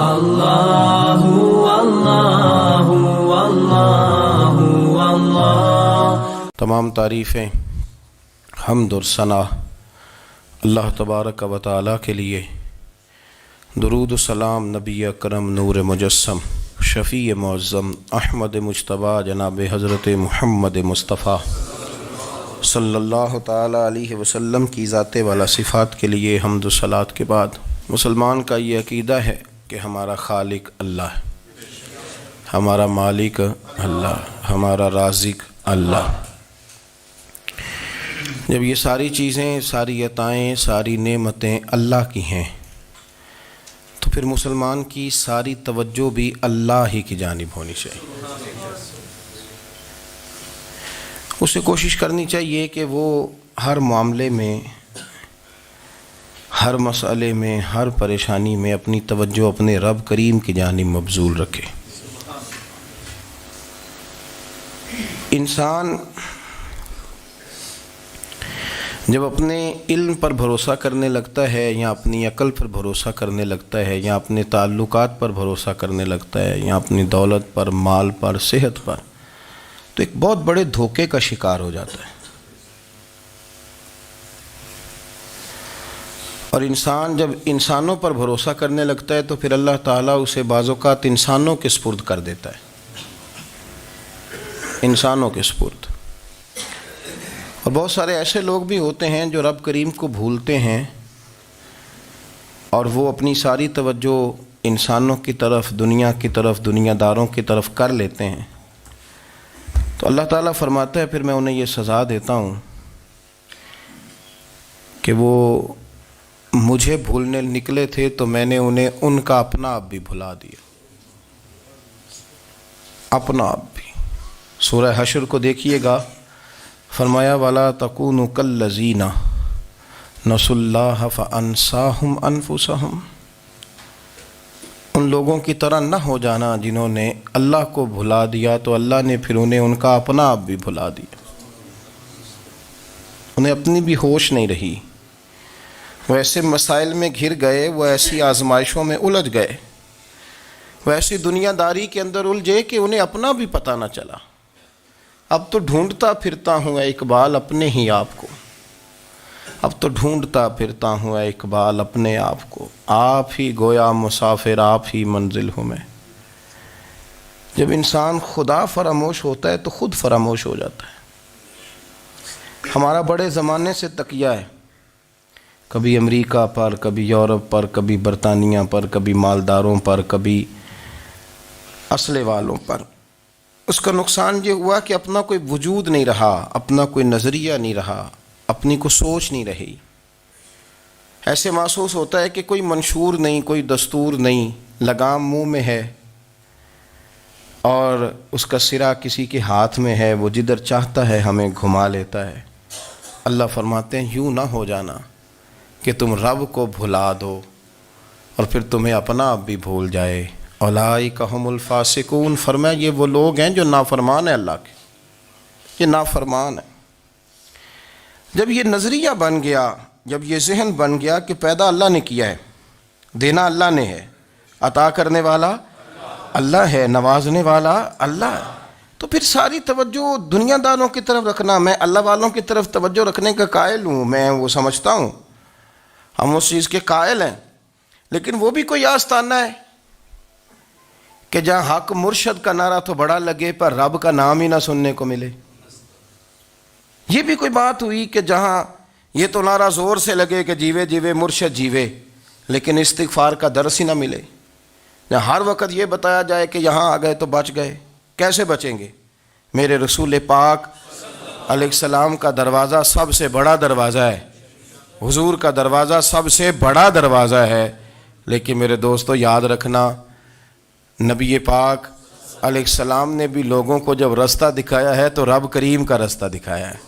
اللہ اللہ اللہ اللہ۔ تمام تعریفیں، حمد اور ثنا اللہ تبارک و تعالیٰ کے لیے۔ درود و سلام نبی اکرم نور مجسم شفیع معظم احمد مجتبیٰ جناب حضرت محمد مصطفیٰ صلی اللہ تعالیٰ علیہ وسلم کی ذات والا صفات کے لیے حمد و صلات کے بعد، مسلمان کا یہ عقیدہ ہے کہ ہمارا خالق اللہ ہے، ہمارا مالک اللہ، ہمارا رازق اللہ۔ جب یہ ساری چیزیں، ساری عطائیں، ساری نعمتیں اللہ کی ہیں تو پھر مسلمان کی ساری توجہ بھی اللہ ہی کی جانب ہونی چاہیے۔ اسے کوشش کرنی چاہیے کہ وہ ہر معاملے میں، ہر مسئلے میں، ہر پریشانی میں اپنی توجہ اپنے رب کریم کی جانب مبذول رکھے۔ انسان جب اپنے علم پر بھروسہ کرنے لگتا ہے، یا اپنی عقل پر بھروسہ کرنے لگتا ہے، یا اپنے تعلقات پر بھروسہ کرنے لگتا ہے، یا اپنی دولت پر، مال پر، صحت پر، تو ایک بہت بڑے دھوکے کا شکار ہو جاتا ہے۔ اور انسان جب انسانوں پر بھروسہ کرنے لگتا ہے تو پھر اللہ تعالیٰ اسے بعض اوقات انسانوں کے سپرد کر دیتا ہے، انسانوں کے سپرد۔ اور بہت سارے ایسے لوگ بھی ہوتے ہیں جو رب کریم کو بھولتے ہیں اور وہ اپنی ساری توجہ انسانوں کی طرف، دنیا کی طرف، دنیا داروں کی طرف کر لیتے ہیں، تو اللہ تعالیٰ فرماتا ہے پھر میں انہیں یہ سزا دیتا ہوں کہ وہ مجھے بھولنے نکلے تھے تو میں نے انہیں ان کا اپنا آپ بھی بھلا دیا، اپنا آپ بھی۔ سورہ حشر کو دیکھیے گا، فرمایا وَلَا تَكُونُوا كَالَّذِينَ نَسُوا اللَّهَ فَأَنسَاهُمْ أَنفُسَهُمْ۔ ان لوگوں کی طرح نہ ہو جانا جنہوں نے اللہ کو بھلا دیا تو اللہ نے پھر انہیں ان کا اپنا آپ بھی بھلا دیا، انہیں اپنی بھی ہوش نہیں رہی، وہ ایسے مسائل میں گھر گئے، وہ ایسی آزمائشوں میں الجھ گئے، وہ ایسی دنیا داری کے اندر الجھے کہ انہیں اپنا بھی پتہ نہ چلا۔ اب تو ڈھونڈتا پھرتا ہوں اے اقبال اپنے ہی آپ کو، اب تو ڈھونڈتا پھرتا ہوں اے اقبال اپنے آپ کو، آپ ہی گویا مسافر، آپ ہی منزل ہوں میں۔ جب انسان خدا فراموش ہوتا ہے تو خود فراموش ہو جاتا ہے۔ ہمارا بڑے زمانے سے تکیہ ہے، کبھی امریکہ پر، کبھی یورپ پر، کبھی برطانیہ پر، کبھی مالداروں پر، کبھی اسلحے والوں پر۔ اس کا نقصان یہ ہوا کہ اپنا کوئی وجود نہیں رہا، اپنا کوئی نظریہ نہیں رہا، اپنی کوئی سوچ نہیں رہی۔ ایسے محسوس ہوتا ہے کہ کوئی منشور نہیں، کوئی دستور نہیں، لگام منہ میں ہے اور اس کا سرا کسی کے ہاتھ میں ہے، وہ جدھر چاہتا ہے ہمیں گھما لیتا ہے۔ اللہ فرماتے ہیں یوں نہ ہو جانا کہ تم رب کو بھلا دو اور پھر تمہیں اپنا آپ بھی بھول جائے۔ اولئک ھم الفاسقون، فرمایا یہ وہ لوگ ہیں جو نافرمان ہیں اللہ کے، یہ نافرمان ہیں۔ جب یہ نظریہ بن گیا، جب یہ ذہن بن گیا کہ پیدا اللہ نے کیا ہے، دینا اللہ نے ہے، عطا کرنے والا اللہ ہے، نوازنے والا اللہ ہے، تو پھر ساری توجہ دنیا داروں کی طرف رکھنا، میں اللہ والوں کی طرف توجہ رکھنے کا قائل ہوں، میں وہ سمجھتا ہوں، ہم اس چیز کے قائل ہیں، لیکن وہ بھی کوئی آستانہ ہے کہ جہاں حق مرشد کا نعرہ تو بڑا لگے پر رب کا نام ہی نہ سننے کو ملے۔ یہ بھی کوئی بات ہوئی کہ جہاں یہ تو نعرہ زور سے لگے کہ جیوے جیوے مرشد جیوے، لیکن استغفار کا درس ہی نہ ملے۔ جہاں ہر وقت یہ بتایا جائے کہ یہاں آ گئے تو بچ گئے، کیسے بچیں گے؟ میرے رسول پاک علیہ السلام کا دروازہ سب سے بڑا دروازہ ہے، حضور کا دروازہ سب سے بڑا دروازہ ہے، لیکن میرے دوستو یاد رکھنا، نبی پاک علیہ السلام نے بھی لوگوں کو جب رستہ دکھایا ہے تو رب کریم کا رستہ دکھایا ہے،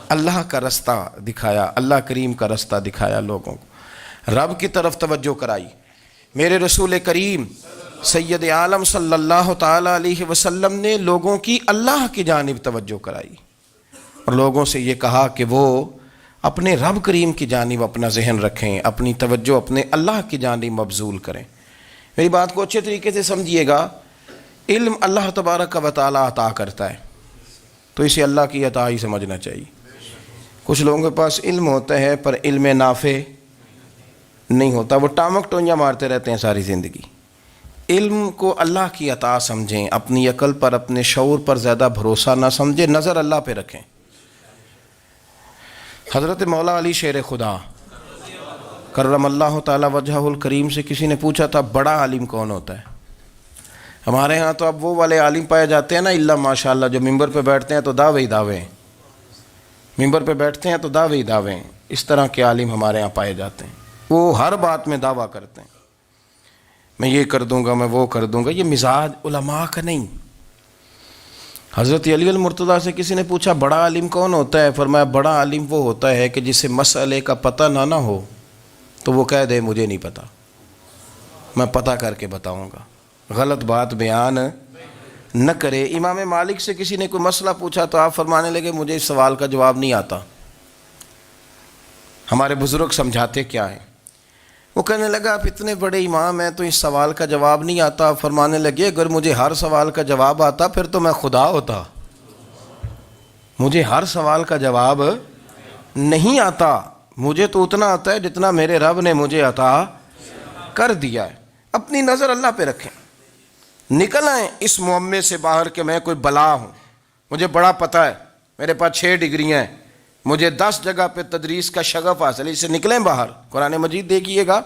اللہ کا رستہ دکھایا، اللہ کریم کا رستہ دکھایا، لوگوں کو رب کی طرف توجہ کرائی۔ میرے رسول کریم سید عالم صلی اللہ تعالیٰ علیہ وسلم نے لوگوں کی اللہ کی جانب توجہ کرائی اور لوگوں سے یہ کہا کہ وہ اپنے رب کریم کی جانب اپنا ذہن رکھیں، اپنی توجہ اپنے اللہ کی جانب مبذول کریں۔ میری بات کو اچھے طریقے سے سمجھیے گا، علم اللہ تبارک و تعالیٰ عطا کرتا ہے، تو اسے اللہ کی عطا ہی سمجھنا چاہیے۔ کچھ لوگوں کے پاس علم ہوتا ہے پر علم نافع نہیں ہوتا، وہ ٹامک ٹونجا مارتے رہتے ہیں ساری زندگی۔ علم کو اللہ کی عطا سمجھیں، اپنی عقل پر اپنے شعور پر زیادہ بھروسہ نہ سمجھیں، نظر اللہ پہ رکھیں۔ حضرت مولا علی شیر خدا کرم اللہ تعالی وجہہ الکریم سے کسی نے پوچھا تھا بڑا عالم کون ہوتا ہے؟ ہمارے ہاں تو اب وہ والے عالم پائے جاتے ہیں نا، اللہ ماشاءاللہ، جو ممبر پہ بیٹھتے ہیں تو دعوے ہی دعوے ہیں، ممبر پہ بیٹھتے ہیں تو دعوے ہی دعوے ہیں، اس طرح کے عالم ہمارے ہاں پائے جاتے ہیں۔ وہ ہر بات میں دعویٰ کرتے ہیں، میں یہ کر دوں گا، میں وہ کر دوں گا۔ یہ مزاج علماء کا نہیں۔ حضرت علی المرتضیٰ سے کسی نے پوچھا بڑا عالم کون ہوتا ہے؟ فرمایا بڑا عالم وہ ہوتا ہے کہ جسے مسئلے کا پتہ نہ ہو تو وہ کہہ دے مجھے نہیں پتہ، میں پتہ کر کے بتاؤں گا، غلط بات بیان نہ کرے۔ امام مالک سے کسی نے کوئی مسئلہ پوچھا تو آپ فرمانے لگے مجھے اس سوال کا جواب نہیں آتا، ہمارے بزرگ سمجھاتے کیا ہیں؟ وہ کہنے لگا آپ اتنے بڑے امام ہیں تو اس سوال کا جواب نہیں آتا۔ آپ فرمانے لگے اگر مجھے ہر سوال کا جواب آتا پھر تو میں خدا ہوتا، مجھے ہر سوال کا جواب نہیں آتا، مجھے تو اتنا آتا ہے جتنا میرے رب نے مجھے عطا کر دیا ہے۔ اپنی نظر اللہ پہ رکھیں، نکل آئیں اس معمے سے باہر کہ میں کوئی بلا ہوں، مجھے بڑا پتہ ہے، میرے پاس 6 ڈگریاں ہیں، مجھے 10 جگہ پہ تدریس کا شغف حاصل ہے، اس سے نکلیں باہر۔ قرآن مجید دیکھیے گا،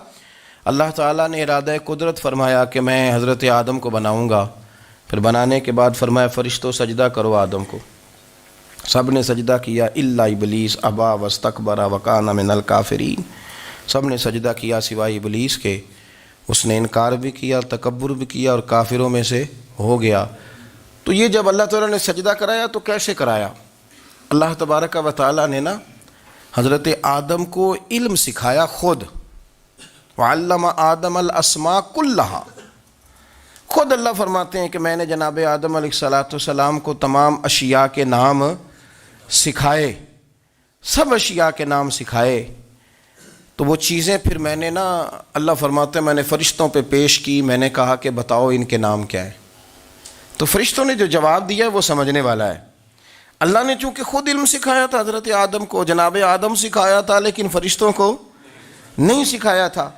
اللہ تعالیٰ نے ارادہ قدرت فرمایا کہ میں حضرت آدم کو بناؤں گا، پھر بنانے کے بعد فرمایا فرشتوں سجدہ کرو آدم کو، سب نے سجدہ کیا الا ابلیس ابا واستکبر وکان من الکافرین، سب نے سجدہ کیا سوائے ابلیس کے، اس نے انکار بھی کیا، تکبر بھی کیا اور کافروں میں سے ہو گیا۔ تو یہ جب اللہ تعالیٰ نے سجدہ کرایا تو کیسے کرایا؟ اللہ تبارک و تعالیٰ نے نا حضرت آدم کو علم سکھایا خود، وعلم آدم الاسماء کلہا، خود اللہ فرماتے ہیں کہ میں نے جناب آدم علیہ السلام کو تمام اشیاء کے نام سکھائے، سب اشیاء کے نام سکھائے۔ تو وہ چیزیں پھر میں نے نا، اللہ فرماتے ہیں میں نے فرشتوں پہ پیش کی، میں نے کہا کہ بتاؤ ان کے نام کیا ہے، تو فرشتوں نے جو جواب دیا وہ سمجھنے والا ہے۔ اللہ نے چونکہ خود علم سکھایا تھا حضرت آدم کو، جناب آدم سکھایا تھا، لیکن فرشتوں کو نہیں سکھایا تھا۔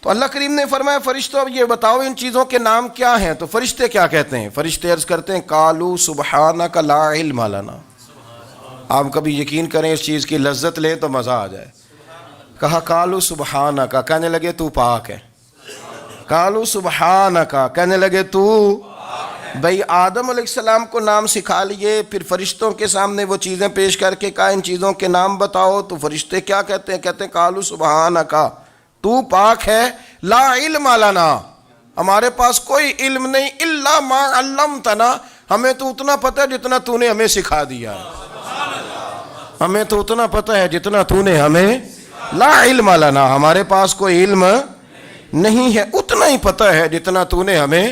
تو اللہ کریم نے فرمایا فرشتوں اب یہ بتاؤ ان چیزوں کے نام کیا ہیں؟ تو فرشتے کیا کہتے ہیں؟ فرشتے عرض کرتے ہیں قالوا سبحانک لا علم لنا۔ آپ کبھی یقین کریں اس چیز کی لذت لیں تو مزہ آ جائے۔ کہا قالوا سبحانک، کہنے لگے تو پاک ہے، قالوا سبحانک، کہنے لگے تو، بھئی آدم علیہ السلام کو نام سکھا لیے، پھر فرشتوں کے سامنے وہ چیزیں پیش کر کے کہا ان چیزوں کے نام بتاؤ، تو فرشتے کیا کہتے ہیں؟ کہتے ہیں قالوا سبحانک، تو پاک ہے، لا علم لنا، ہمارے پاس کوئی علم نہیں، الا ما علمتنا، ہمیں تو اتنا پتہ ہے جتنا تو نے ہمیں سکھا دیا ہے، ہمیں تو اتنا پتہ ہے جتنا تو نے ہمیں، لا علم لنا، ہمارے پاس کوئی علم نہیں ہے، اتنا ہی پتہ ہے جتنا تو نے ہمیں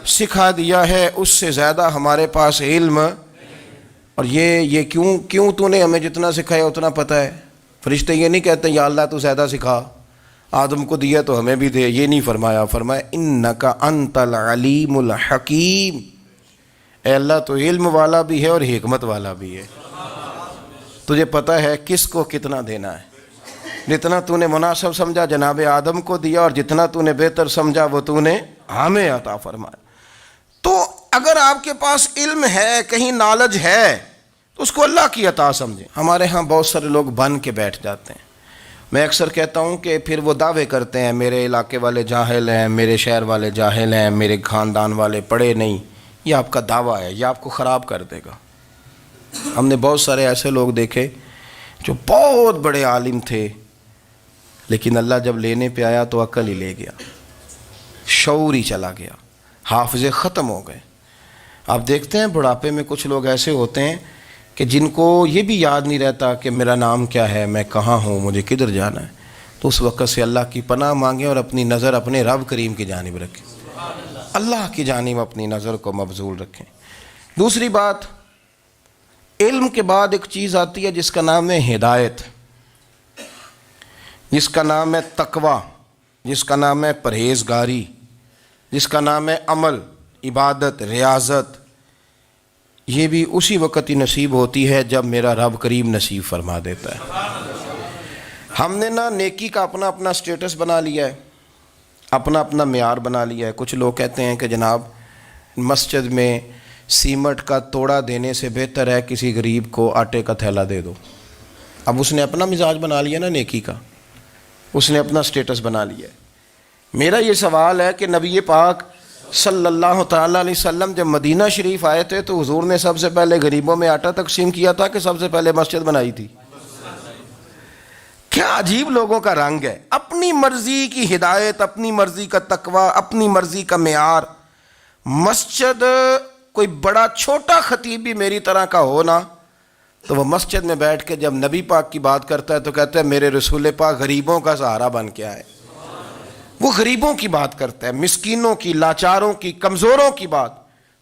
سکھا دیا ہے، اس سے زیادہ ہمارے پاس علم۔ اور یہ کیوں تو نے ہمیں جتنا سکھایا اتنا پتہ ہے؟ فرشتے یہ نہیں کہتے یا اللہ تو زیادہ سکھا، آدم کو دیا تو ہمیں بھی دے، یہ نہیں فرمایا، فرمایا انکا انت العلیم الحکیم، اے اللہ تو علم والا بھی ہے اور حکمت والا بھی ہے، تجھے پتہ ہے کس کو کتنا دینا ہے، جتنا تو نے مناسب سمجھا جناب آدم کو دیا، اور جتنا تو نے بہتر سمجھا وہ تو نے ہمیں عطا فرمایا۔ تو اگر آپ کے پاس علم ہے، کہیں نالج ہے، تو اس کو اللہ کی عطا سمجھیں۔ ہمارے ہاں بہت سارے لوگ بن کے بیٹھ جاتے ہیں، میں اکثر کہتا ہوں کہ پھر وہ دعوے کرتے ہیں میرے علاقے والے جاہل ہیں، میرے شہر والے جاہل ہیں، میرے خاندان والے پڑھے نہیں۔ یہ آپ کا دعویٰ ہے، یہ آپ کو خراب کر دے گا۔ ہم نے بہت سارے ایسے لوگ دیکھے جو بہت بڑے عالم تھے، لیکن اللہ جب لینے پہ آیا تو عقل ہی لے گیا، شعور ہی چلا گیا، حافظے ختم ہو گئے۔ آپ دیکھتے ہیں بڑھاپے میں کچھ لوگ ایسے ہوتے ہیں کہ جن کو یہ بھی یاد نہیں رہتا کہ میرا نام کیا ہے، میں کہاں ہوں، مجھے کدھر جانا ہے۔ تو اس وقت سے اللہ کی پناہ مانگیں اور اپنی نظر اپنے رب کریم کی جانب رکھیں، اللہ کی جانب اپنی نظر کو مبذول رکھیں۔ دوسری بات، علم کے بعد ایک چیز آتی ہے جس کا نام ہے ہدایت، جس کا نام ہے تقویٰ، جس کا نام ہے پرہیزگاری، جس کا نام ہے عمل، عبادت، ریاضت، یہ بھی اسی وقت ہی نصیب ہوتی ہے جب میرا رب کریم نصیب فرما دیتا ہے۔ ہم نے نا نیکی کا اپنا اپنا سٹیٹس بنا لیا ہے، اپنا اپنا معیار بنا لیا ہے۔ کچھ لوگ کہتے ہیں کہ جناب مسجد میں سیمٹ کا توڑا دینے سے بہتر ہے کسی غریب کو آٹے کا تھیلا دے دو۔ اب اس نے اپنا مزاج بنا لیا نا نیکی کا، اس نے اپنا سٹیٹس بنا لیا ہے۔ میرا یہ سوال ہے کہ نبی پاک صلی اللہ تعالیٰ علیہ وسلم جب مدینہ شریف آئے تھے تو حضور نے سب سے پہلے غریبوں میں آٹا تقسیم کیا تھا کہ سب سے پہلے مسجد بنائی تھی؟ کیا عجیب لوگوں کا رنگ ہے، اپنی مرضی کی ہدایت، اپنی مرضی کا تقوی، اپنی مرضی کا معیار۔ مسجد کوئی بڑا چھوٹا خطیب بھی میری طرح کا ہو نا تو وہ مسجد میں بیٹھ کے جب نبی پاک کی بات کرتا ہے تو کہتا ہے میرے رسول پاک غریبوں کا سہارا بن کے آئے۔ وہ غریبوں کی بات کرتا ہے، مسکینوں کی، لاچاروں کی، کمزوروں کی بات۔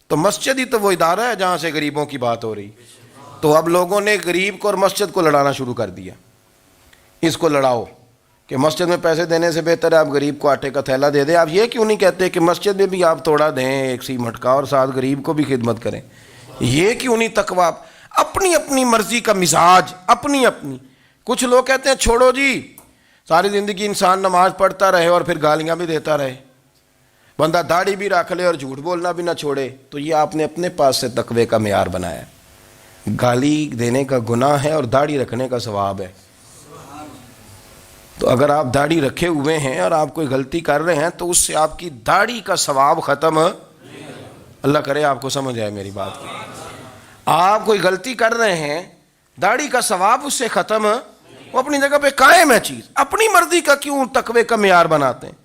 تو مسجد ہی تو وہ ادارہ ہے جہاں سے غریبوں کی بات ہو رہی۔ تو اب لوگوں نے غریب کو اور مسجد کو لڑانا شروع کر دیا، اس کو لڑاؤ کہ مسجد میں پیسے دینے سے بہتر ہے آپ غریب کو آٹے کا تھیلا دے دیں۔ آپ یہ کیوں نہیں کہتے کہ مسجد میں بھی آپ توڑا دیں ایک سیمٹ کا اور ساتھ غریب کو بھی خدمت کریں؟ یہ کیوں نہیں تقویٰ؟ اپنی اپنی مرضی کا مزاج، اپنی اپنی۔ کچھ لوگ کہتے ہیں چھوڑو جی، ساری زندگی انسان نماز پڑھتا رہے اور پھر گالیاں بھی دیتا رہے، بندہ داڑھی بھی رکھ لے اور جھوٹ بولنا بھی نہ چھوڑے۔ تو یہ آپ نے اپنے پاس سے تقوی کا معیار بنایا ہے۔ گالی دینے کا گناہ ہے اور داڑھی رکھنے کا ثواب ہے۔ تو اگر آپ داڑھی رکھے ہوئے ہیں اور آپ کوئی غلطی کر رہے ہیں تو اس سے آپ کی داڑھی کا ثواب ختم، اللہ کرے آپ کو سمجھ آئے میری بات کی۔ آپ کوئی غلطی کر رہے ہیں، داڑھی کا ثواب اس سے ختم، وہ اپنی جگہ پہ قائم ہے چیز۔ اپنی مرضی کا کیوں تقوی کا معیار بناتے ہیں؟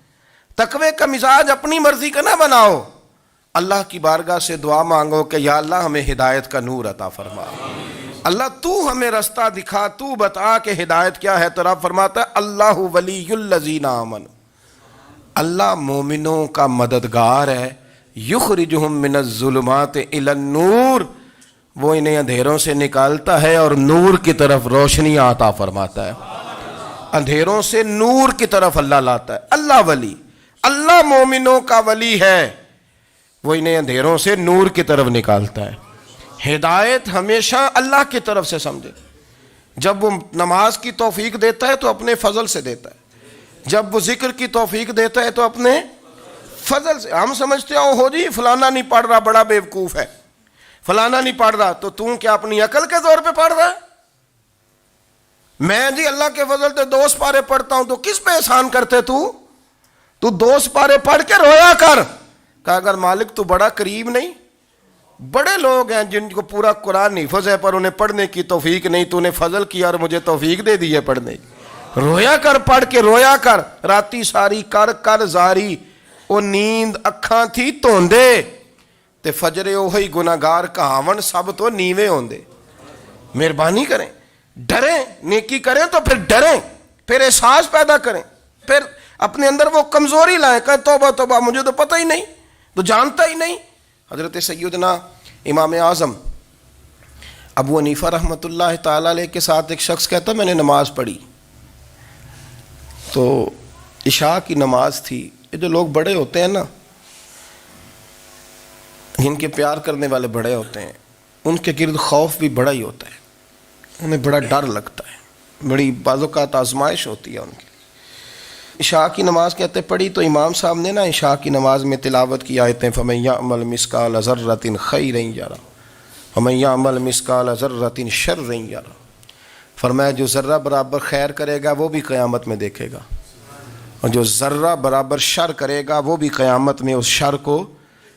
تقوی کا مزاج اپنی مرضی کا نہ بناؤ، اللہ کی بارگاہ سے دعا مانگو کہ یا اللہ ہمیں ہدایت کا نور عطا فرما، اللہ تو ہمیں رستہ دکھا، تو بتا کہ ہدایت کیا ہے۔ تو رب فرماتا ہے اللہ ولی الذین آمنوا، اللہ مومنوں کا مددگار ہے، یخرجہم من الظلمات الی النور، وہ انہیں اندھیروں سے نکالتا ہے اور نور کی طرف روشنی عطا فرماتا ہے۔ اندھیروں سے نور کی طرف اللہ لاتا ہے۔ اللہ ولی، اللہ مومنوں کا ولی ہے، وہ انہیں اندھیروں سے نور کی طرف نکالتا ہے۔ ہدایت ہمیشہ اللہ کی طرف سے سمجھے۔ جب وہ نماز کی توفیق دیتا ہے تو اپنے فضل سے دیتا ہے، جب وہ ذکر کی توفیق دیتا ہے تو اپنے فضل سے۔ ہم سمجھتے ہو جی فلانا نہیں پڑھ رہا بڑا بیوقوف ہے، فلانا نہیں پڑھ رہا، تو تم کیا اپنی عقل کے زور پہ پڑھ رہا ہے؟ میں جی اللہ کے فضل سے 2 سپارے پڑھتا ہوں، تو کس پہ احسان کرتے تو 2 سپارے پڑھ کے رویا کر۔ کہا اگر مالک تو بڑا قریب نہیں، بڑے لوگ ہیں جن کو پورا قرآن حفظ ہے پر انہیں پڑھنے کی توفیق نہیں، تو انہیں فضل کیا اور مجھے توفیق دے دی ہے پڑھنے کی۔ رویا کر، پڑھ کے رویا کر، راتی ساری کر کر زاری، او نیند اکھاں تھی توندے تے فجرے اوہی گناہگار کہاون سب تو نیوے ہوندے۔ مہربانی کریں، ڈریں، نیکی کریں تو پھر ڈریں، پھر احساس پیدا کریں، پھر اپنے اندر وہ کمزوری لائیں، کہیں توبہ توبہ مجھے تو پتہ ہی نہیں، تو جانتا ہی نہیں۔ حضرت سیدنا امام اعظم ابو حنیفہ رحمۃ اللہ تعالیٰ علیہ کے ساتھ ایک شخص کہتا میں نے نماز پڑھی، تو عشاء کی نماز تھی۔ یہ جو لوگ بڑے ہوتے ہیں نا، جن کے پیار کرنے والے بڑے ہوتے ہیں، ان کے گرد خوف بھی بڑا ہی ہوتا ہے، انہیں بڑا ڈر لگتا ہے، بڑی بعض اوقات آزمائش ہوتی ہے ان کی۔ عشاء کی نماز کہتے پڑھی تو امام صاحب نے نا عشاء کی نماز میں تلاوت کی آیتیں فَمَن يَعْمَلْ مِثْقَالَ ذَرَّةٍ خَيْرًا يَرَهُ وَمَن يَعْمَلْ مِثْقَالَ ذَرَّةٍ شَرًّا يَرَهُ، فرمایا جو ذرہ برابر خیر کرے گا وہ بھی قیامت میں دیکھے گا، اور جو ذرہ برابر شر کرے گا وہ بھی قیامت میں اس شر کو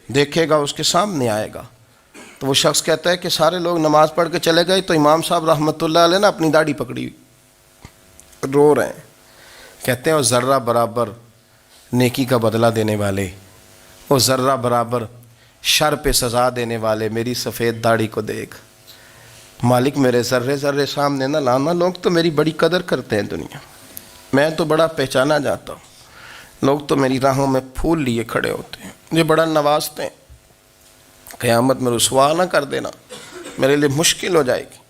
دیکھے گا، اس کے سامنے آئے گا۔ تو وہ شخص کہتا ہے کہ سارے لوگ نماز پڑھ کے چلے گئے تو امام صاحب رحمۃ اللہ علیہ نے اپنی داڑھی پکڑی، رو رہے ہیں، کہتے ہیں وہ ذرہ برابر نیکی کا بدلہ دینے والے، وہ ذرہ برابر شر پہ سزا دینے والے، میری سفید داڑھی کو دیکھ مالک، میرے ذرے ذرے سامنے نہ لانا، لوگ تو میری بڑی قدر کرتے ہیں دنیا، میں تو بڑا پہچانا جاتا ہوں، لوگ تو میری راہوں میں پھول لیے کھڑے ہوتے ہیں، مجھے بڑا نوازتے ہیں، قیامت میں رسوا نہ کر دینا، میرے لیے مشکل ہو جائے گی۔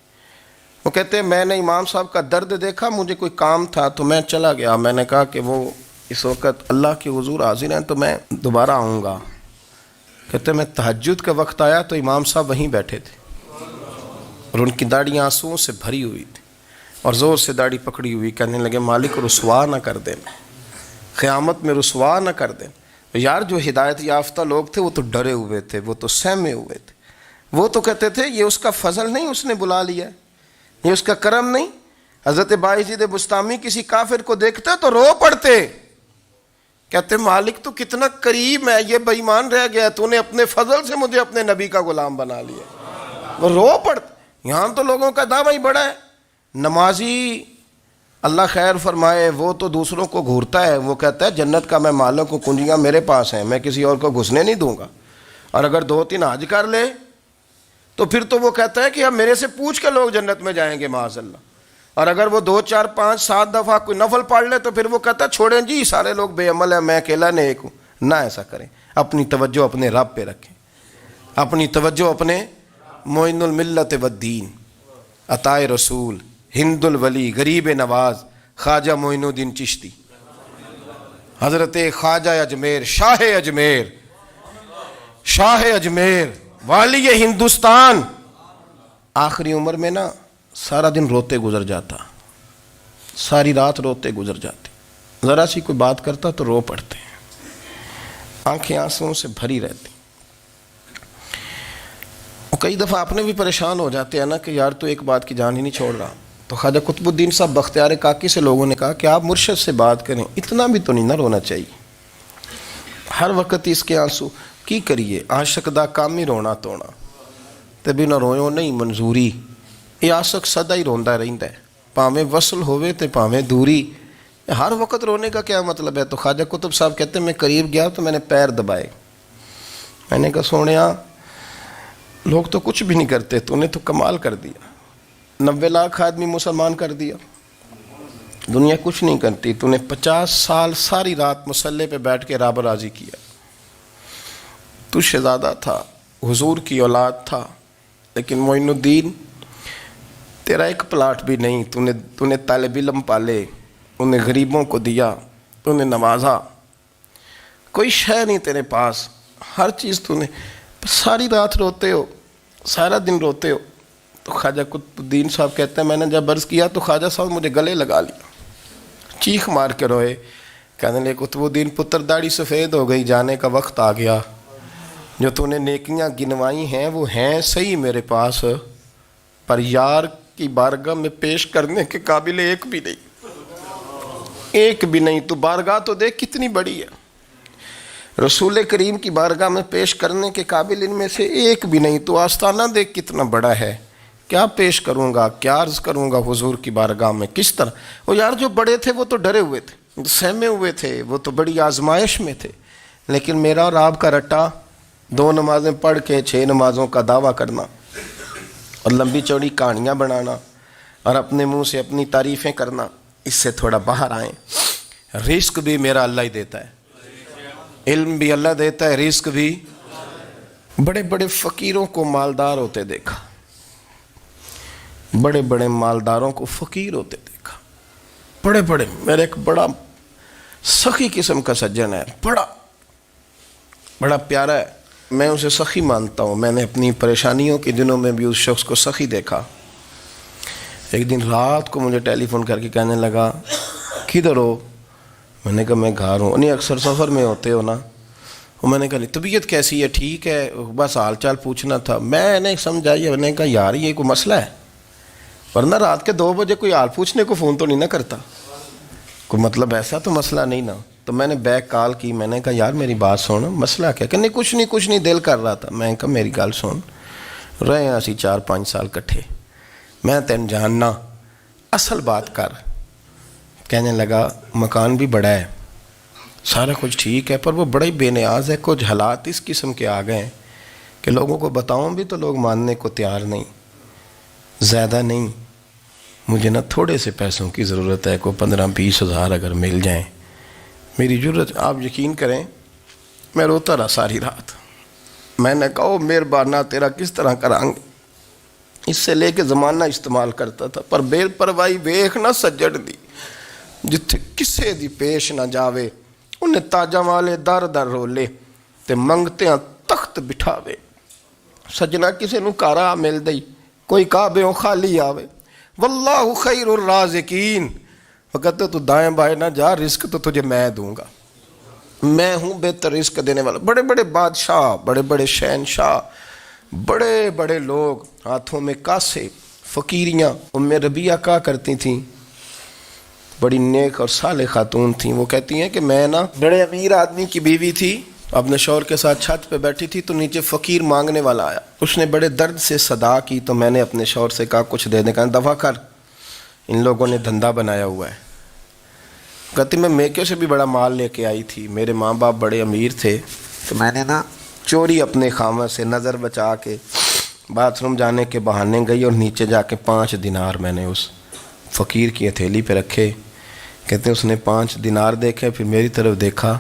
وہ کہتے ہیں میں نے امام صاحب کا درد دیکھا، مجھے کوئی کام تھا تو میں چلا گیا، میں نے کہا کہ وہ اس وقت اللہ کے حضور حاضر ہیں تو میں دوبارہ آؤں گا. کہتے میں تہجد کا وقت آیا تو امام صاحب وہیں بیٹھے تھے اور ان کی داڑھی آنسوؤں سے بھری ہوئی تھی اور زور سے داڑھی پکڑی ہوئی. کہنے لگے مالک رسوا نہ کر دیں, قیامت میں رسوا نہ کر دیں. یار جو ہدایت یافتہ لوگ تھے وہ تو ڈرے ہوئے تھے, وہ تو سہمے ہوئے تھے. وہ تو کہتے تھے یہ اس کا فضل نہیں, اس نے بلا لیا, یہ اس کا کرم نہیں. حضرت باعزید بستامی کسی کافر کو دیکھتے تو رو پڑتے, کہتے مالک تو کتنا قریب ہے, یہ بے ایمان رہ گیا, تو نے اپنے فضل سے مجھے اپنے نبی کا غلام بنا لیا. وہ رو پڑتے. یہاں تو لوگوں کا دعویٰ ہی بڑا ہے. نمازی اللہ خیر فرمائے وہ تو دوسروں کو گھورتا ہے, وہ کہتا ہے جنت کا میں مالک ہوں, کنجیاں میرے پاس ہیں, میں کسی اور کو گھسنے نہیں دوں گا. اور اگر 2-3 حج کر لے تو پھر تو وہ کہتا ہے کہ اب میرے سے پوچھ کے لوگ جنت میں جائیں گے معاذ اللہ. اور اگر وہ 2 4 5 7 دفعہ کوئی نفل پڑھ لے تو پھر وہ کہتا ہے چھوڑیں جی سارے لوگ بے عمل ہیں, میں اکیلا نیک ہوں. نہ ایسا کریں, اپنی توجہ اپنے رب پہ رکھیں, اپنی توجہ اپنے معین الملت والدین, عطا رسول, ہند الولی, غریب نواز, خواجہ معین الدین چشتی, حضرت خواجہ اجمیر, شاہ اجمیر, والی ہندوستان. آخری عمر میں نا سارا دن روتے گزر جاتا, ساری رات روتے گزر جاتے, ذرا سی کوئی بات کرتا تو رو پڑتے, آنکھیں آنسوؤں سے بھری رہتی. کئی دفعہ اپنے بھی پریشان ہو جاتے ہیں نا کہ یار تو ایک بات کی جان ہی نہیں چھوڑ رہا. تو خواجہ قطب الدین صاحب بختیار کاکی سے لوگوں نے کہا کہ آپ مرشد سے بات کریں, اتنا بھی تو نہیں نہ رونا چاہیے, ہر وقت اس کے آنسو کی کریے. عاشق دا کام ہی رونا تونا, تے بھی نہ رویو نہیں منظوری. یہ عاشق سدا ہی روندا رہندا ہے, پاویں وصل ہوئے تے پاویں دوری. ہر وقت رونے کا کیا مطلب ہے؟ تو خواجہ قطب صاحب کہتے ہیں میں قریب گیا تو میں نے پیر دبائے, میں نے کہا سونیا لوگ تو کچھ بھی نہیں کرتے, تو نے تو کمال کر دیا. 90 لاکھ آدمی مسلمان کر دیا, دنیا کچھ نہیں کرتی. تو نے 50 سال ساری رات مصلے پہ بیٹھ کے رب راضی کیا. تو شہزادہ تھا, حضور کی اولاد تھا, لیکن معین الدین تیرا ایک پلاٹ بھی نہیں. تو نے طالب علم پالے, انہیں غریبوں کو دیا, تو نے نوازا, کوئی شے نہیں تیرے پاس, ہر چیز تو نے. ساری رات روتے ہو, سارا دن روتے ہو. تو خواجہ قطب الدین صاحب کہتے ہیں میں نے جب عرض کیا تو خواجہ صاحب مجھے گلے لگا لیا, چیخ مار کے روئے. کہنے لگے قطب الدین پتر داڑھی سفید ہو گئی, جانے کا وقت آ گیا. جو تو نے نیکیاں گنوائی ہیں وہ ہیں صحیح میرے پاس, پر یار کی بارگاہ میں پیش کرنے کے قابل ایک بھی نہیں. تو بارگاہ تو دیکھ کتنی بڑی ہے, رسول کریم کی بارگاہ میں پیش کرنے کے قابل ان میں سے ایک بھی نہیں. تو آستانہ دیکھ کتنا بڑا ہے, کیا پیش کروں گا, کیا عرض کروں گا حضور کی بارگاہ میں, کس طرح. وہ یار جو بڑے تھے وہ تو ڈرے ہوئے تھے, سہمے ہوئے تھے, وہ تو بڑی آزمائش میں تھے. لیکن میرا اور آپ کا رٹا 2 نمازیں پڑھ کے 6 نمازوں کا دعویٰ کرنا اور لمبی چوڑی کہانیاں بنانا اور اپنے منہ سے اپنی تعریفیں کرنا, اس سے تھوڑا باہر آئیں. رزق بھی میرا اللہ ہی دیتا ہے, علم بھی اللہ دیتا ہے, رزق بھی. بڑے بڑے فقیروں کو مالدار ہوتے دیکھا, بڑے بڑے مالداروں کو فقیر ہوتے دیکھا. بڑے بڑے, میرے ایک بڑا سخی قسم کا سجن ہے, بڑا پیارا ہے, میں اسے سخی مانتا ہوں. میں نے اپنی پریشانیوں کے دنوں میں بھی اس شخص کو سخی دیکھا. ایک دن رات کو مجھے ٹیلی فون کر کے کہنے لگا کدھر ہو؟ میں نے کہا میں گھر ہوں. نہیں اکثر سفر میں ہوتے ہو نا؟ اور میں نے کہا طبیعت کیسی ہے؟ ٹھیک ہے, بس حال چال پوچھنا تھا. میں نے سمجھائی, میں نے کہا یار یہ کوئی مسئلہ ہے, ورنہ رات کے 2 بجے کوئی حال پوچھنے کو فون تو نہیں نہ کرتا, کوئی مطلب ایسا تو مسئلہ نہیں نا. تو میں نے بیک کال کی, میں نے کہا یار میری بات سن, مسئلہ کیا؟ کہ نہیں کچھ نہیں دل کر رہا تھا. میں نے کہا میری گل سن, رہے ہیں اسی 4-5 سال کٹھے, میں تین جاننا, اصل بات کر. کہنے لگا مکان بھی بڑا ہے, سارا کچھ ٹھیک ہے, پر وہ بڑا ہی بے نیاز ہے. کچھ حالات اس قسم کے آ گئے ہیں کہ لوگوں کو بتاؤں بھی تو لوگ ماننے کو تیار نہیں. زیادہ نہیں, مجھے نا تھوڑے سے پیسوں کی ضرورت ہے, کوئی 15-20 ہزار اگر مل جائیں میری ضرورت. آپ یقین کریں میں روتا رہا ساری رات. میں نے کہا مہربانہ تیرا کس طرح کریں گے, اس سے لے کے زمانہ استعمال کرتا تھا, پر بے پرواہی ویکھ نہ سجڑ دی, جتھے کسے دی پیش نہ جاوے انہیں تاجا والے در در رولے تے منگتے ہیں تخت بٹھاوے. سجنا کسے نو کارا مل دئی کوئی کعبے خالی آوے. واللہ خیر الرازقین. وہ کہتے تو دائیں بائیں نہ جا، رزق تو تجھے میں دوں گا، میں ہوں بہتر رزق دینے والا. بڑے بڑے بادشاہ، بڑے بڑے شہنشاہ، بڑے بڑے لوگ، ہاتھوں میں کاسے، فقیریاں. ام ربیعہ کہا کرتی تھیں، بڑی نیک اور صالح خاتون تھیں. وہ کہتی ہیں کہ میں نا بڑے امیر آدمی کی بیوی تھی، اپنے شوہر کے ساتھ چھت پہ بیٹھی تھی تو نیچے فقیر مانگنے والا آیا. اس نے بڑے درد سے صدا کی تو میں نے اپنے شوہر سے کہا کچھ دے دیں. کہا دفع کر، ان لوگوں نے دھندا بنایا ہوا ہے. کہتی میں میکے سے بھی بڑا مال لے کے آئی تھی، میرے ماں باپ بڑے امیر تھے تو میں نے نا چوری اپنے خامہ سے نظر بچا کے باتھ روم جانے کے بہانے گئی اور نیچے جا کے 5 دینار میں نے اس فقیر کی ہتھیلی پہ رکھے. کہتے اس نے 5 دینار دیکھے، پھر میری طرف دیکھا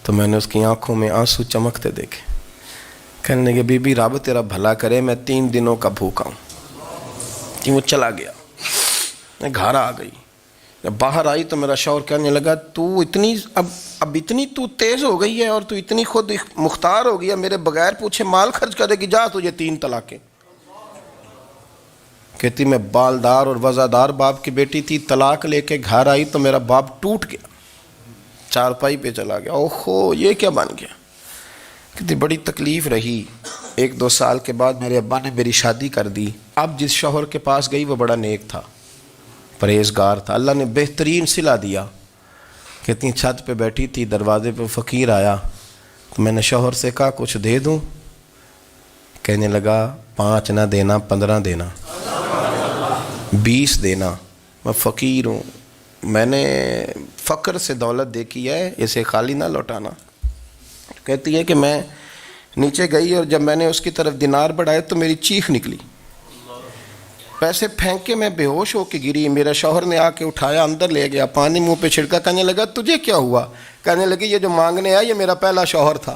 تو میں نے اس کی آنکھوں میں آنسو چمکتے دیکھے. کہنے لگے بی بی رب تیرا بھلا کرے، میں 3 دنوں کا بھوکا ہوں. کہ وہ چلا گیا. میں گھر آ گئی، جب باہر آئی تو میرا شوہر کہنے لگا تو اتنی اب اتنی تو تیز ہو گئی ہے اور تو اتنی خود مختار ہو گئی ہے، میرے بغیر پوچھے مال خرچ کرے گی، جا تجھے 3 طلاقیں. کہتی میں بالدار اور وزادار باپ کی بیٹی تھی، طلاق لے کے گھر آئی تو میرا باپ ٹوٹ گیا، چارپائی پہ چلا گیا. اوہو یہ کیا بن گیا. کہتی بڑی تکلیف رہی. 1-2 سال کے بعد میرے ابا نے میری شادی کر دی. اب جس شوہر کے پاس گئی وہ بڑا نیک تھا، پرہیزگار تھا، اللہ نے بہترین صلہ دیا. کہتی چھت پہ بیٹھی تھی، دروازے پہ فقیر آیا تو میں نے شوہر سے کہا کچھ دے دوں. کہنے لگا 5 نہ دینا، 15 دینا، 20 دینا. میں فقیر ہوں، میں نے فقر سے دولت دیکھی ہے، اسے خالی نہ لوٹانا. کہتی ہے کہ میں نیچے گئی اور جب میں نے اس کی طرف دینار بڑھائے تو میری چیخ نکلی، پیسے پھینک کے میں بے ہوش ہو کے گری. میرا شوہر نے آ کے اٹھایا، اندر لے گیا، پانی منہ پہ چھڑکا. کہنے لگا تجھے کیا ہوا؟ کہنے لگی یہ جو مانگنے آیا یہ میرا پہلا شوہر تھا،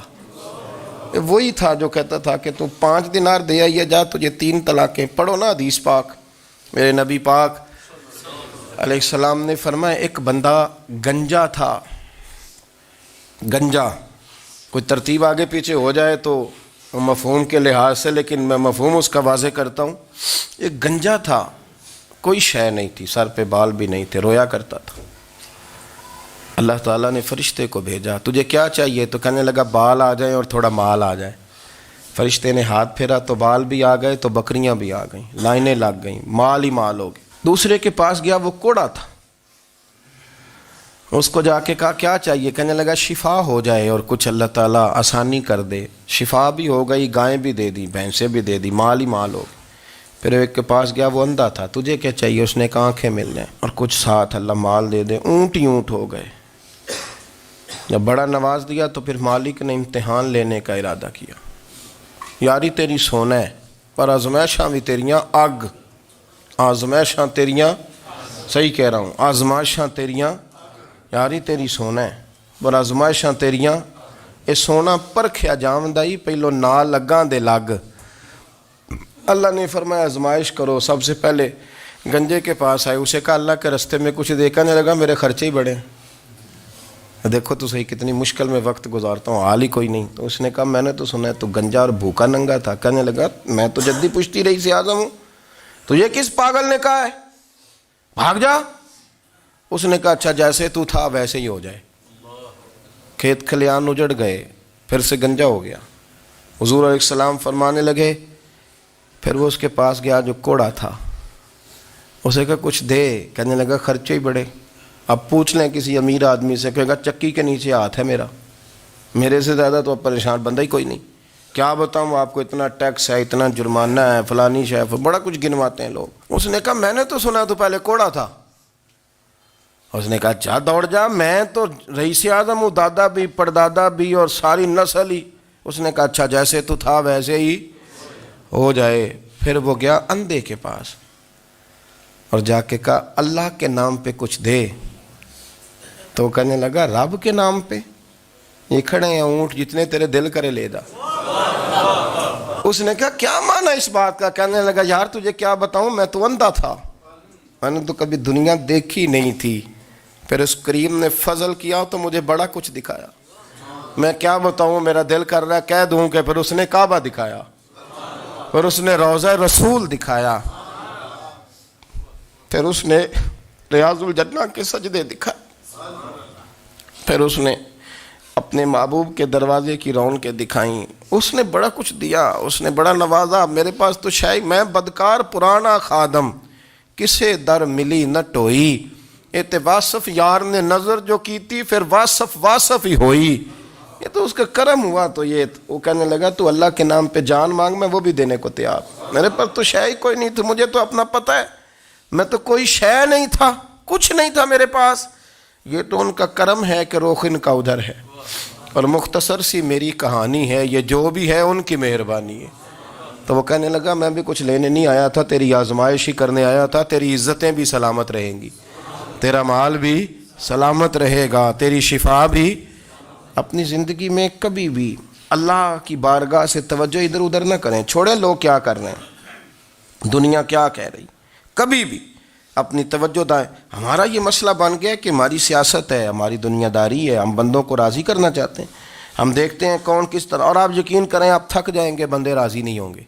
وہی تھا جو کہتا تھا کہ تو 5 دینار دے آئیے، جا تجھے 3 طلاقیں. پڑھو نا حدیث پاک. میرے نبی پاک علیہ السلام نے فرمایا ایک بندہ گنجا تھا. گنجا کوئی ترتیب آگے پیچھے ہو جائے تو مفہوم کے لحاظ سے، لیکن میں مفہوم اس کا واضح کرتا ہوں. ایک گنجا تھا، کوئی شے نہیں تھی، سر پہ بال بھی نہیں تھے، رویا کرتا تھا. اللہ تعالیٰ نے فرشتے کو بھیجا، تجھے کیا چاہیے؟ تو کہنے لگا بال آ جائیں اور تھوڑا مال آ جائے. فرشتے نے ہاتھ پھیرا تو بال بھی آ گئے تو بکریاں بھی آ گئیں، لائنیں لگ گئیں، مال ہی مال ہو گئے. دوسرے کے پاس گیا، وہ کوڑا تھا. اس کو جا کے کہا کیا چاہیے؟ کہنے لگا شفا ہو جائے اور کچھ اللہ تعالیٰ آسانی کر دے. شفا بھی ہو گئی، گائیں بھی دے دی، بھینسیں بھی دے دی، مال ہی مال ہو گئے. پھر ایک کے پاس گیا، وہ اندھا تھا، تجھے کیا چاہیے؟ اس نے کہا آنکھیں مل جائیں اور کچھ ساتھ اللہ مال دے دے. اونٹ ہی اونٹ ہو گئے. جب بڑا نواز دیا تو پھر مالک نے امتحان لینے کا ارادہ کیا. یاری تیری سونا ہے پر آزمائشاں بھی تیریاں اگ. آزمائشاں تیریاں، صحیح کہہ رہا ہوں، آزمائشاں تیریاں، یاری تیری سونا ہے پر آزمائشاں تیریاں. یہ سونا پرکھیا جامدائی پہلو نال لگاں دے لگ. اللہ نے فرمایا آزمائش کرو. سب سے پہلے گنجے کے پاس آئے، اسے کہا اللہ کے رستے میں کچھ دیکھا نہیں لگا، میرے خرچے ہی بڑے. دیکھو تو صحیح کتنی مشکل میں وقت گزارتا ہوں، حال ہی کوئی نہیں. تو اس نے کہا میں نے تو سنا ہے تو گنجا اور بھوکا ننگا تھا. کہنے لگا میں تو جدی پشتی رئیس اعظم ہوں، تو یہ کس پاگل نے کہا ہے بھاگ جا؟ اس نے کہا اچھا جیسے تو تھا ویسے ہی ہو جائے. کھیت کھلیان اجڑ گئے، پھر سے گنجا ہو گیا. حضور علیہ السلام فرمانے لگے. پھر وہ اس کے پاس گیا جو کوڑا تھا، اسے کہا کچھ دے. کہنے لگا خرچے ہی بڑے. اب پوچھ لیں کسی امیر آدمی سے، کہے گا چکی کے نیچے ہاتھ ہے میرا، میرے سے زیادہ تو اب پریشان بندہ ہی کوئی نہیں. کیا بتاؤں آپ کو، اتنا ٹیکس ہے، اتنا جرمانہ ہے، فلانی شے، بڑا کچھ گنواتے ہیں لوگ. اس نے کہا میں نے تو سنا تو پہلے کوڑا تھا. اس نے کہا جا دوڑ جا، میں تو رئیس اعظم ہوں، دادا بھی پردادا بھی اور ساری نسل ہی. اس نے کہا اچھا جیسے تو تھا ویسے ہی ہو جائے. پھر وہ گیا اندھے کے پاس اور جا کے کہا اللہ کے نام پہ کچھ دے. تو کہنے لگا رب کے نام پہ؟ یہ کھڑے ہیں اونٹ، جتنے تیرے دل کرے لے جا. اس نے کہا کیا معنی اس بات کا؟ کہنے لگا یار تجھے کیا بتاؤں، میں تو اندھا تھا، میں نے تو کبھی دنیا دیکھی نہیں تھی، پھر اس کریم نے فضل کیا تو مجھے بڑا کچھ دکھایا. میں کیا بتاؤں, میرا دل کر رہا ہے کہہ دوں کہ پھر اس نے کعبہ دکھایا, پھر اس نے روضہ رسول دکھایا, پھر اس نے ریاض الجنہ کے سجدے دکھائے, پھر اس نے اپنے محبوب کے دروازے کی رونقیں دکھائیں. اس نے بڑا کچھ دیا, اس نے بڑا نوازا. میرے پاس تو شاید میں بدکار پرانا خادم, کسے در ملی نہ ٹوئی, اے واصف یار نے نظر جو کی تھی پھر واصف ہی ہوئی. یہ تو اس کا کرم ہوا. تو یہ وہ کہنے لگا تو اللہ کے نام پہ جان مانگ, میں وہ بھی دینے کو تیار. میرے پاس تو شے ہی کوئی نہیں تھی, مجھے تو اپنا پتہ ہے, میں تو کوئی شے نہیں تھا, کچھ نہیں تھا میرے پاس. یہ تو ان کا کرم ہے کہ رخ ان کا ادھر ہے. اور مختصر سی میری کہانی ہے, یہ جو بھی ہے ان کی مہربانی ہے. تو وہ کہنے لگا میں بھی کچھ لینے نہیں آیا تھا, تیری آزمائش ہی کرنے آیا تھا. تیری عزتیں بھی سلامت رہیں گی, تیرا مال بھی سلامت رہے گا, تیری شفا بھی. اپنی زندگی میں کبھی بھی اللہ کی بارگاہ سے توجہ ادھر ادھر نہ کریں. چھوڑیں لوگ کیا کر رہے ہیں, دنیا کیا کہہ رہی, کبھی بھی اپنی توجہ دائیں. ہمارا یہ مسئلہ بن گیا کہ ہماری سیاست ہے, ہماری دنیا داری ہے, ہم بندوں کو راضی کرنا چاہتے ہیں. ہم دیکھتے ہیں کون کس طرح, اور آپ یقین کریں آپ تھک جائیں گے, بندے راضی نہیں ہوں گے,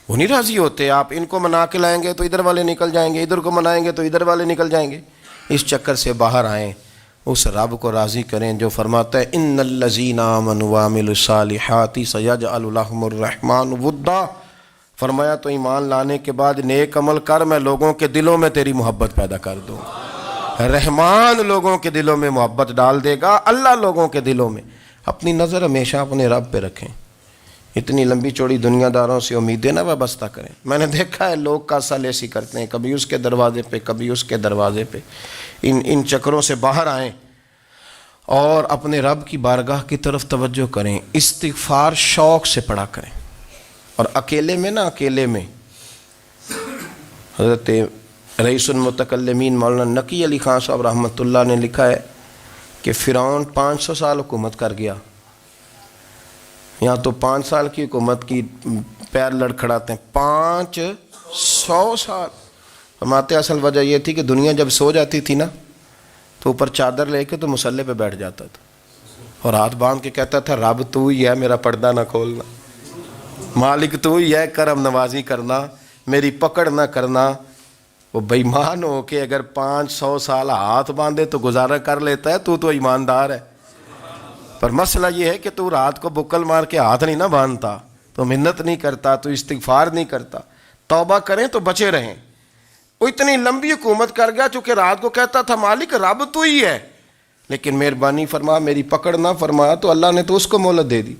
وہ نہیں راضی ہوتے. آپ ان کو منا کے لائیں گے تو ادھر والے نکل جائیں گے, ادھر کو منائیں گے تو ادھر والے نکل جائیں گے. اس چکر سے باہر آئیں, اس رب کو راضی کریں جو فرماتا ہے ان الذین آمنوا وعملوا الصالحات سیجعل لهم الرحمن ودا. فرمایا تو ایمان لانے کے بعد نیک عمل کر, میں لوگوں کے دلوں میں تیری محبت پیدا کر دوں. رحمان لوگوں کے دلوں میں محبت ڈال دے گا, اللہ لوگوں کے دلوں میں. اپنی نظر ہمیشہ اپنے رب پہ رکھیں. اتنی لمبی چوڑی دنیا داروں سے امیدیں نہ وابستہ کریں. میں نے دیکھا ہے لوگ کا سال ایسی کرتے ہیں, کبھی اس کے دروازے پہ کبھی اس کے دروازے پہ. ان چکروں سے باہر آئیں اور اپنے رب کی بارگاہ کی طرف توجہ کریں. استغفار شوق سے پڑھا کریں. اور اکیلے میں نا, اکیلے میں حضرت رئیس المتکلمین مولانا نقی علی خان صاحب رحمۃ اللہ نے لکھا ہے کہ فرعون 500 سال حکومت کر گیا. یہاں تو 5 سال کی حکومت کی پیر لڑکھڑاتے ہیں, 500 سال. فرماتے اصل وجہ یہ تھی کہ دنیا جب سو جاتی تھی نا تو اوپر چادر لے کے تو مصلے پہ بیٹھ جاتا تھا اور ہاتھ باندھ کے کہتا تھا رب تو ہی ہے, میرا پردہ نہ کھولنا, مالک تو ہی ہے, کرم نوازی کرنا, میری پکڑ نہ کرنا. وہ بے ایمان ہو کے اگر 500 سال ہاتھ باندھے تو گزارا کر لیتا ہے, تو ایماندار ہے. پر مسئلہ یہ ہے کہ تو رات کو بکل مار کے ہاتھ نہیں نہ باندھتا, تو منت نہیں کرتا, تو استغفار نہیں کرتا. توبہ کریں تو بچے رہیں. وہ اتنی لمبی حکومت کر گیا چونکہ رات کو کہتا تھا مالک رب تو ہی ہے, لیکن مہربانی فرما, میری پکڑ نہ فرمایا, تو اللہ نے تو اس کو مہلت دے دی.